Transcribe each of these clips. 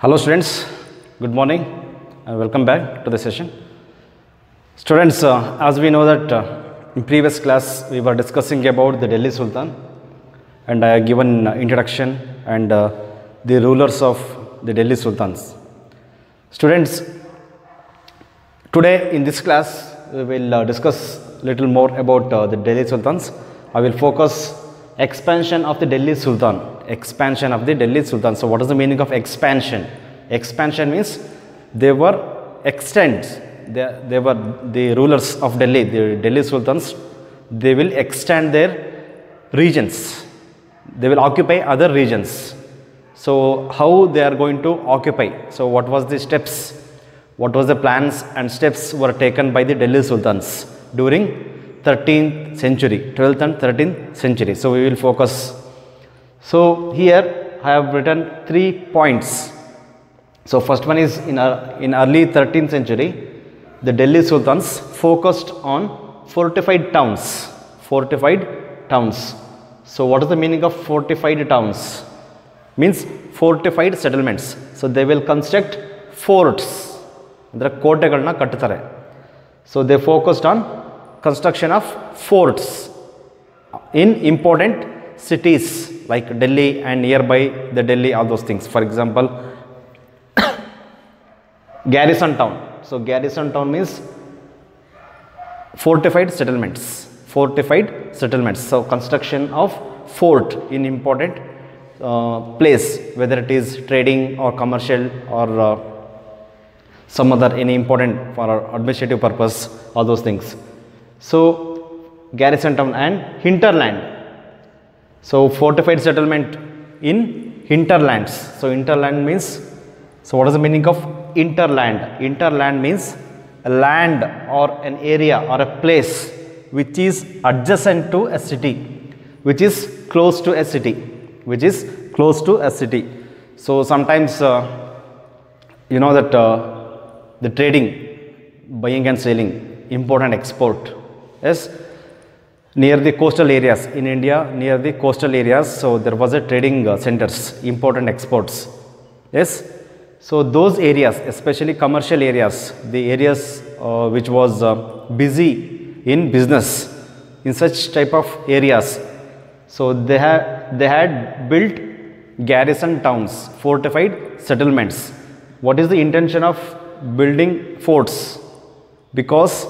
Hello students, good morning and welcome back to the session. Students, as we know that in previous class we were discussing about the Delhi Sultan and I have given introduction and the rulers of the Delhi Sultans. Students, today in this class we will discuss little more about the Delhi Sultans. I will focus expansion of the Delhi Sultan. Expansion of the Delhi Sultan. So what is the meaning of expansion? Expansion means they were extends. They were the rulers of Delhi, the Delhi Sultans. They will extend their regions. They will occupy other regions. So how they are going to occupy? So what was the steps? What was the plans and steps were taken by the Delhi Sultans during 13th century, 12th and 13th century. So we will focus. So here I have written 3 points. So first one is in early 13th century, the Delhi Sultans focused on fortified towns. Fortified towns. So what is the meaning of fortified towns? Means fortified settlements. So they will construct forts. So they focused on construction of forts in important cities like Delhi and nearby the Delhi, all those things. For example, garrison town. So garrison town means fortified settlements. Fortified settlements. So construction of fort in important place, whether it is trading or commercial or some other any important for administrative purpose, all those things. So garrison town and hinterland. So fortified settlement in hinterlands. So hinterland means, so what is the meaning of hinterland? Hinterland means a land or an area or a place which is adjacent to a city, which is close to a city, which is close to a city. So sometimes you know that the trading, buying and selling, import and export, yes, near the coastal areas in India, near the coastal areas. So there was a trading centers, import and exports, yes. So those areas, especially commercial areas, the areas which was busy in business, in such type of areas, so they had built garrison towns, fortified settlements. What is the intention of building forts? Because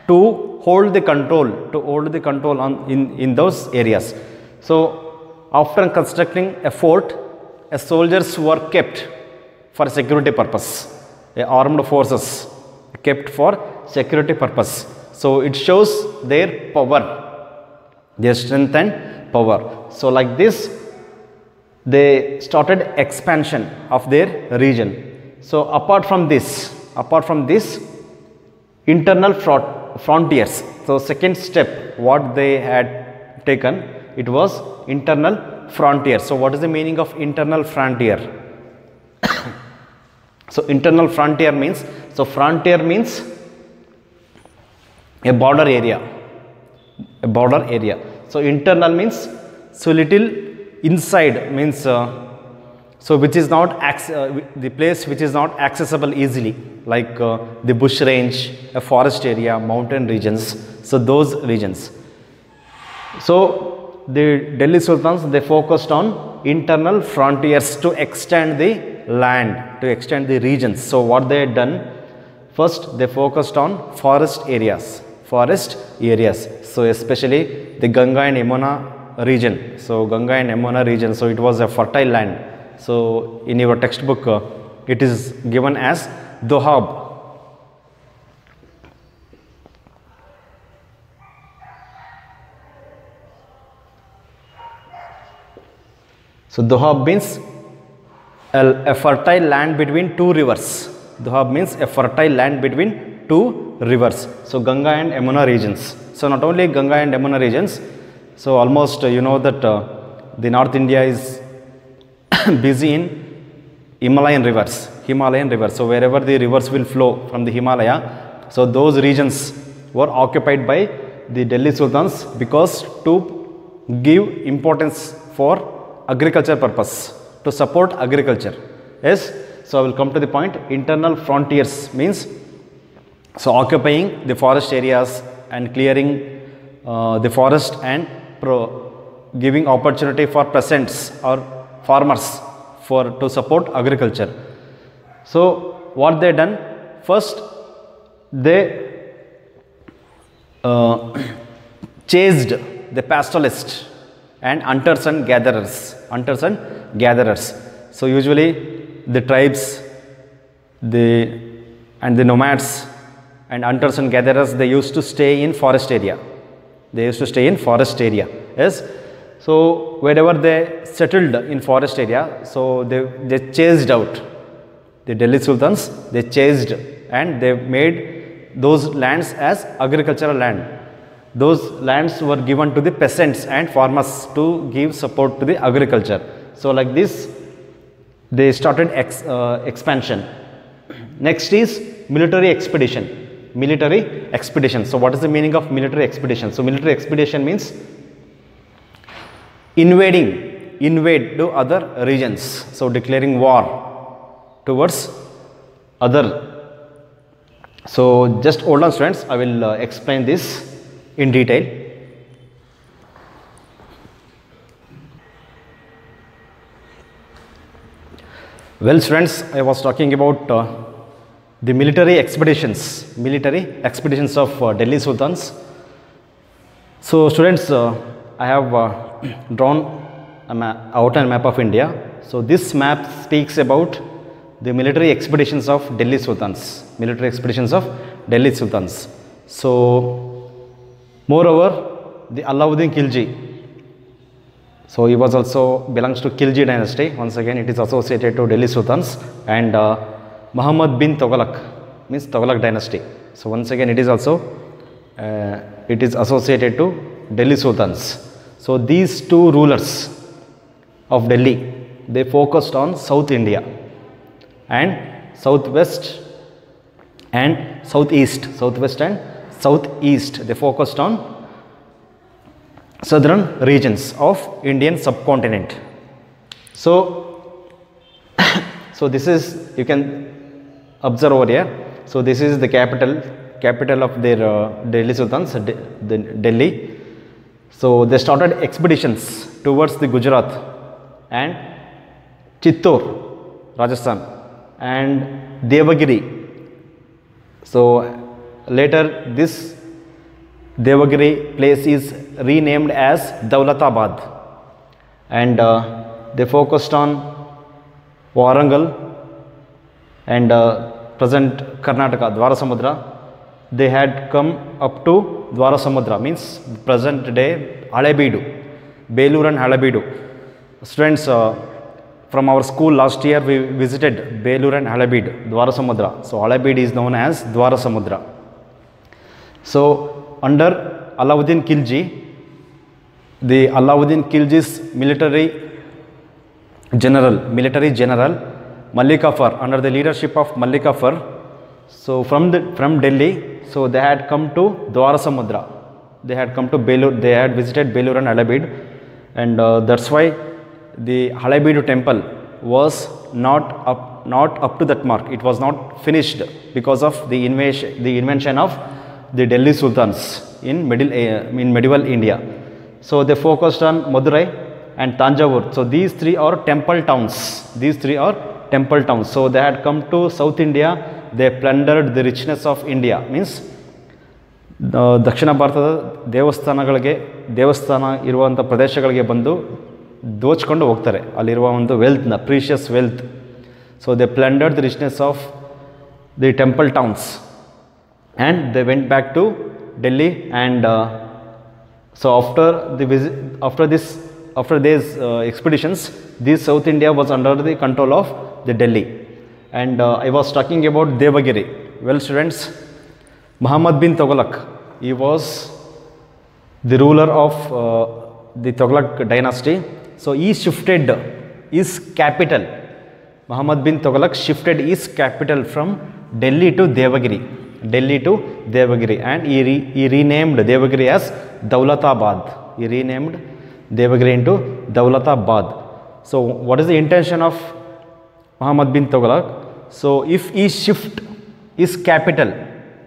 to hold the control on in those areas. So after constructing a fort, soldiers were kept for security purpose, armed forces kept for security purpose. So it shows their power, their strength and power. So like this, they started expansion of their region. So apart from this, internal frontiers. So second step, what they had taken, it was internal frontier. So what is the meaning of internal frontier? So internal frontier means, so frontier means a border area, a border area. So internal means, so little inside means, so which is not the place which is not accessible easily, like the bush range, a forest area, mountain regions. So those regions. So the Delhi Sultans, they focused on internal frontiers to extend the land, to extend the regions. So what they had done, first they focused on forest areas. So especially the Ganga and Yamuna region. So Ganga and Yamuna region, so it was a fertile land. So in your textbook it is given as Doab. So Doab means a fertile land between two rivers. Doab means a fertile land between two rivers. So Ganga and Yamuna regions. So not only Ganga and Yamuna regions, so almost you know that the North India is busy in Himalayan rivers. So wherever the rivers will flow from the Himalaya, so those regions were occupied by the Delhi Sultans because to give importance for agriculture purpose. to support agriculture. Yes, so I will come to the point. Internal frontiers means so occupying the forest areas and clearing the forest and giving opportunity for peasants or farmers to support agriculture. So what they done? First, they chased the pastoralists and hunters and gatherers. So usually the tribes, the nomads and hunters and gatherers, they used to stay in forest area. Yes. So wherever they settled in forest area, so they chased out the Delhi Sultans. They chased and they made those lands as agricultural land. Those lands were given to the peasants and farmers to give support to the agriculture. So like this, they started expansion. Next is military expedition. So what is the meaning of military expedition? So military expedition means invade to other regions. So declaring war towards other. So just hold on, students, I will explain this in detail. Well, students, I was talking about the military expeditions of Delhi Sultans. So students, I have drawn an outline map of India. So this map speaks about the military expeditions of Delhi Sultans. So moreover, the Alauddin Khilji. So he was also belongs to Khilji dynasty. Once again, it is associated to Delhi Sultans. And Muhammad bin Tughlaq means Tughlaq dynasty. So once again, it is also it is associated to Delhi Sultans. So these two rulers of Delhi, they focused on South India and Southwest and Southeast. They focused on southern regions of Indian subcontinent. So this is, you can observe over here. So this is the capital of their Delhi Sultans, Delhi. So they started expeditions towards the Gujarat and Chittor, Rajasthan, and Devagiri. So later this Devagiri place is renamed as Daulatabad, and they focused on Warangal and present Karnataka, Dwarasamudra. They had come up to Dwarasamudra, means present day Halebeedu, Belur and Halebeedu. Students, from our school last year we visited Belur and Halebeedu, Dwarasamudra. So Halebeedu is known as Dwarasamudra. So under Alauddin Khilji, the Alauddin Khilji's military general Malik Kafur, under the leadership of Malik Kafur, so from Delhi, so they had come to Dwarasamudra. They had come to Belur. They had visited Belur and Halebeedu, and that's why the Halebeedu temple was not up to that mark. It was not finished because of the invention of the Delhi Sultans in medieval India. So they focused on Madurai and Tanjavur. So these three are temple towns. So they had come to South India. They plundered the richness of India. Means ದಕ್ಷಿಣ ಭಾರತದ ದೇವಸ್ಥಾನ ಇರುವಂಥ ಪ್ರದೇಶಗಳಿಗೆ ಬಂದು ದೋಚ್ಕೊಂಡು ಹೋಗ್ತಾರೆ ಅಲ್ಲಿರುವ ಒಂದು ವೆಲ್ತ್ನ, precious wealth. So they plundered the richness of the temple towns and they went back to Delhi. And so after these expeditions, this South India was under the control of the Delhi. And I was talking about Devagiri. Well, students, Muhammad bin Tughlaq, he was the ruler of the Tughlaq dynasty. So he shifted his capital. Muhammad bin Tughlaq shifted his capital from Delhi to Devagiri, and he renamed Devagiri as Daulatabad. He renamed Devagiri into Daulatabad. So what is the intention of Muhammad bin Tughlaq? So if he shift his capital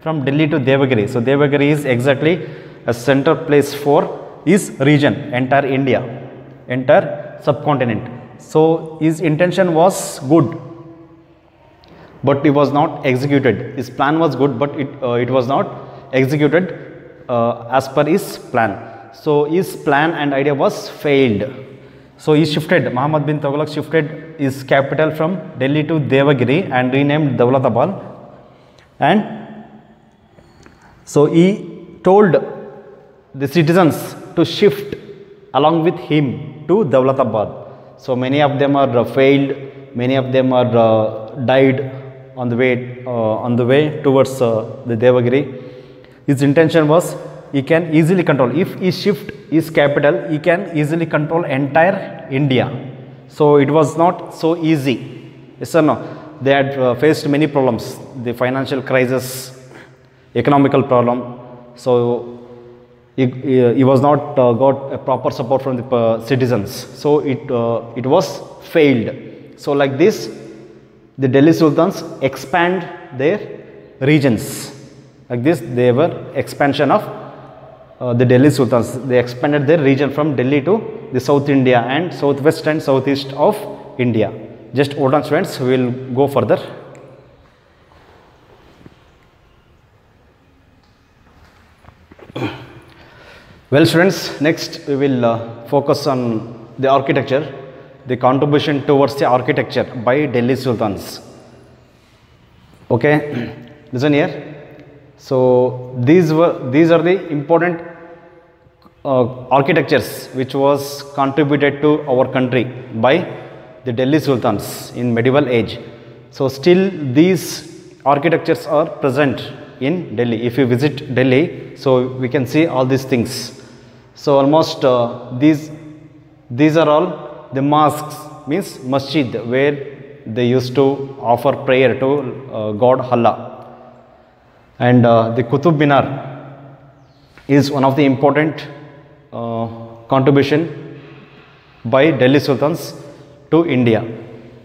from Delhi to Devagiri, so Devagiri is exactly a center place for his region, entire India, entire subcontinent. So his intention was good, but it was not executed. His plan was good, but it was not executed as per his plan. So his plan and idea was failed. So he shifted, Muhammad bin Tughlaq shifted his capital from Delhi to Devagiri and renamed Dawlatabad. And so he told the citizens to shift along with him to Dawlatabad. So many of them are failed, many of them are died on the way towards the Devagiri. His intention was he can easily control. If he shift his capital, he can easily control entire India. So it was not so easy. Yes or no? They had faced many problems, the financial crisis, economical problem. So he was not got a proper support from the citizens. So it was failed. So like this, the Delhi Sultans expand their regions. Like this, they were expansion of the Delhi Sultans. They expanded their region from Delhi to the South India and southwest and southeast of India. Just hold on, students, we will go further. Well, students, next we will focus on the architecture, the contribution towards the architecture by Delhi Sultans. Okay, listen here. So these are the important architectures which was contributed to our country by the Delhi Sultans in medieval age. So still these architectures are present in Delhi. If you visit Delhi, so we can see all these things. So almost these are all the mosques, means masjid, where they used to offer prayer to God Allah. And the Qutub Minar is one of the important contribution by Delhi Sultans to India.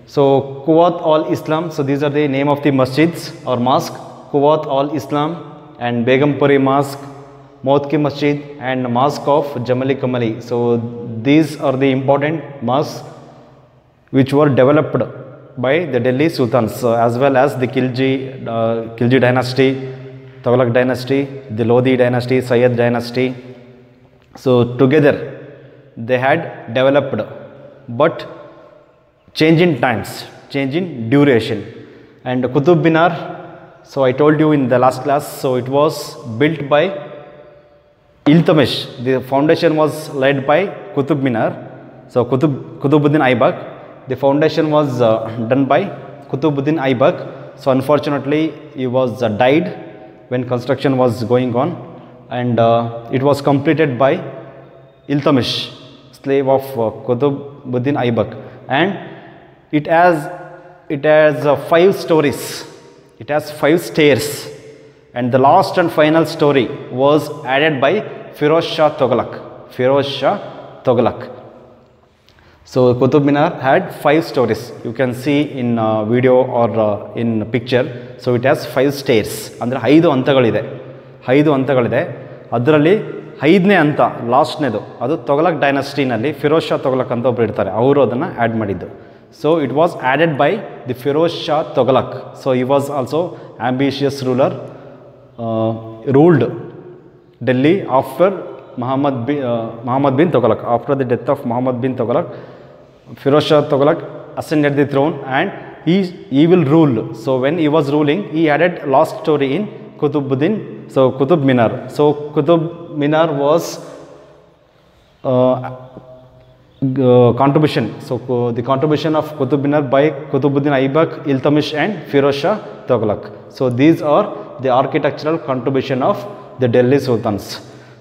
So Quwat al-Islam, so these are the name of the masjids or mosque, Quwat al-Islam and Begumpuri Mosque, Maut Ki Masjid and Mosque of Jamali Kamali. So these are the important mosques which were developed by the Delhi Sultans, as well as the Khilji dynasty, Tughlaq dynasty, the Lodi dynasty, Sayyid dynasty. So together they had developed, but change in times, change in duration. And Qutub Minar, so I told you in the last class, so it was built by Iltutmish. The foundation was led by Qutub Minar. So Qutubuddin Aibak. The foundation was done by Qutubuddin Aibak. So unfortunately he was died when construction was going on, and it was completed by Iltutmish, slave of Qutubuddin Aibak. And it has 5 stories. It has 5 stairs. And the last and final story was added by Firoz Shah Tughlaq. Firoz Shah Tughlaq. So Qutub Minar had 5 stories. You can see in video or in picture. So it has 5 stairs. Andre 5 hantagaliದೆ. 5 hantagaliದೆ. ಅದರಲ್ಲಿ 5ನೇ ಹಂತ ಲಾಸ್ಟ್ನೇದು ಅದು ತೊಗಲಕ್ ಡೈನಾಸ್ಟಿನಲ್ಲಿ ಫಿರೋಜ್ ಶಾ ತೊಗಲಕ್ ಅಂತ ಒಬ್ರು ಇರ್ತಾರೆ, ಅವರು ಅದನ್ನು add ಮಾಡಿದ್ದು. So it was added by the Firoz Shah Tughlaq. So he was also ambitious ruler, ruled Delhi after Muhammad bin Tughlaq. After the death of Muhammad bin Tughlaq, Firoz Shah Tughlaq ascended the throne and he will rule. So when he was ruling, he added last story in Qutub Minar. So Qutub Minar was contribution. So the contribution of Qutub Minar by Qutubuddin Aibak, Iltutmish and Firoz Shah Tughlaq. So these are the architectural contribution of the Delhi Sultans.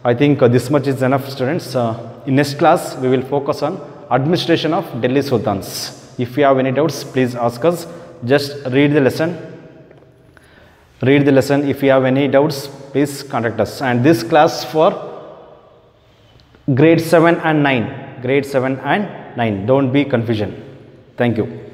I think this much is enough, students. In next class we will focus on administration of Delhi Sultans. If you have any doubts, please ask us. Just read the lesson. If you have any doubts, please contact us. And this class for grade 7 and 9. grade 7 and 9. Don't be confusion. Thank you.